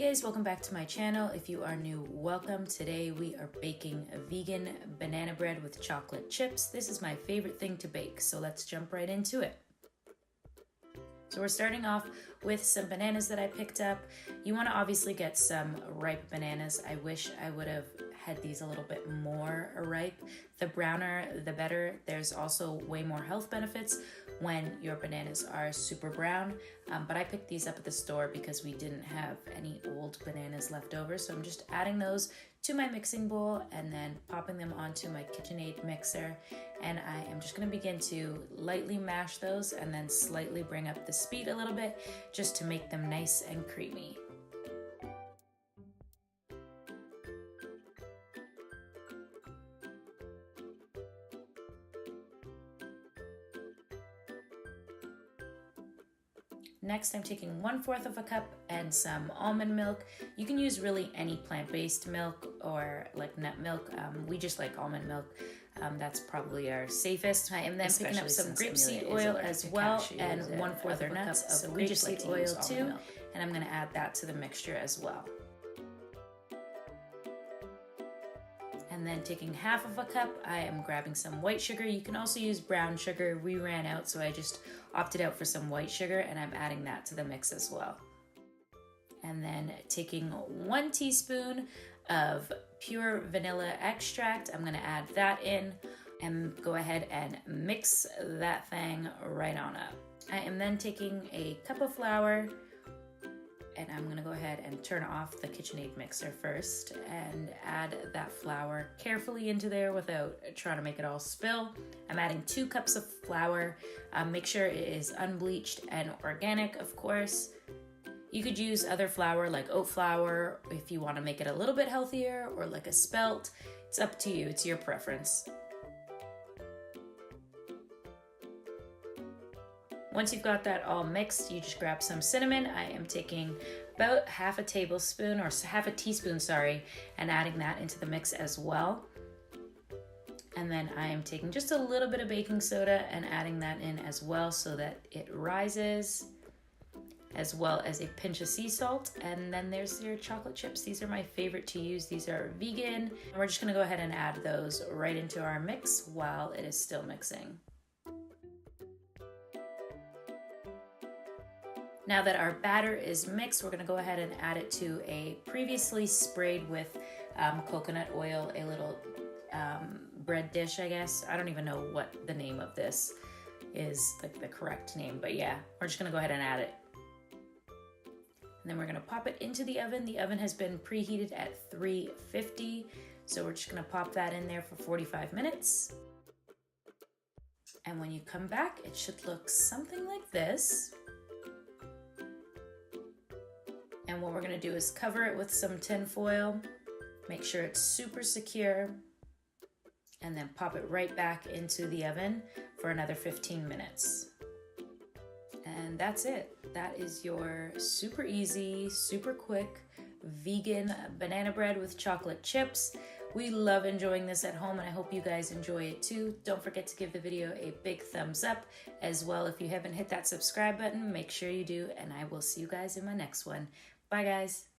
guys, welcome back to my channel. If you are new, welcome. Today we are baking a vegan banana bread with chocolate chips. This is my favorite thing to bake, so let's jump right into it. So we're starting off with some bananas that I picked up. You want to obviously get some ripe bananas. I wish I would have had these a little bit more ripe. The browner, the better. There's also way more health benefits when your bananas are super brown. But I picked these up at the store because we didn't have any old bananas left over. So I'm just adding those to my mixing bowl and then popping them onto my KitchenAid mixer. And I am just gonna begin to lightly mash those and then slightly bring up the speed a little bit just to make them nice and creamy. Next, I'm taking 1/4 of a cup and some almond milk. You can use really any plant-based milk or like nut milk. We just like almond milk. That's probably our safest. I am then picking up some grape-seed oil as well and 1/4 of a cup of grape-seed oil too. And I'm gonna add that to the mixture as well. And then taking 1/2 of a cup, I am grabbing some white sugar. You can also use brown sugar. We ran out, so I just opted out for some white sugar, and I'm adding that to the mix as well. And then taking 1 teaspoon of pure vanilla extract, I'm gonna add that in and go ahead and mix that thing right on up. I am then taking a cup of flour, and I'm gonna go ahead and turn off the KitchenAid mixer first and add that flour carefully into there without trying to make it all spill. I'm adding 2 cups of flour. Make sure it is unbleached and organic, of course. You could use other flour like oat flour if you wanna make it a little bit healthier, or like a spelt. It's up to you, it's your preference. Once you've got that all mixed, you just grab some cinnamon. I am taking about 1/2 tablespoon or 1/2 teaspoon, and adding that into the mix as well. And then I am taking just a little bit of baking soda and adding that in as well so that it rises, as well as a pinch of sea salt. And then there's your chocolate chips. These are my favorite to use. These are vegan. We're just gonna go ahead and add those right into our mix while it is still mixing. Now that our batter is mixed, we're gonna go ahead and add it to a previously sprayed with coconut oil, a little bread dish, I guess. I don't even know what the name of this is, like the correct name, but yeah, we're just gonna go ahead and add it. And then we're gonna pop it into the oven. The oven has been preheated at 350, so we're just gonna pop that in there for 45 minutes. And when you come back, it should look something like this. And what we're gonna do is cover it with some tin foil, make sure it's super secure, and then pop it right back into the oven for another 15 minutes. And that's it. That is your super easy, super quick, vegan banana bread with chocolate chips. We love enjoying this at home, and I hope you guys enjoy it too. Don't forget to give the video a big thumbs up as well. If you haven't hit that subscribe button, make sure you do, and I will see you guys in my next one. Bye, guys.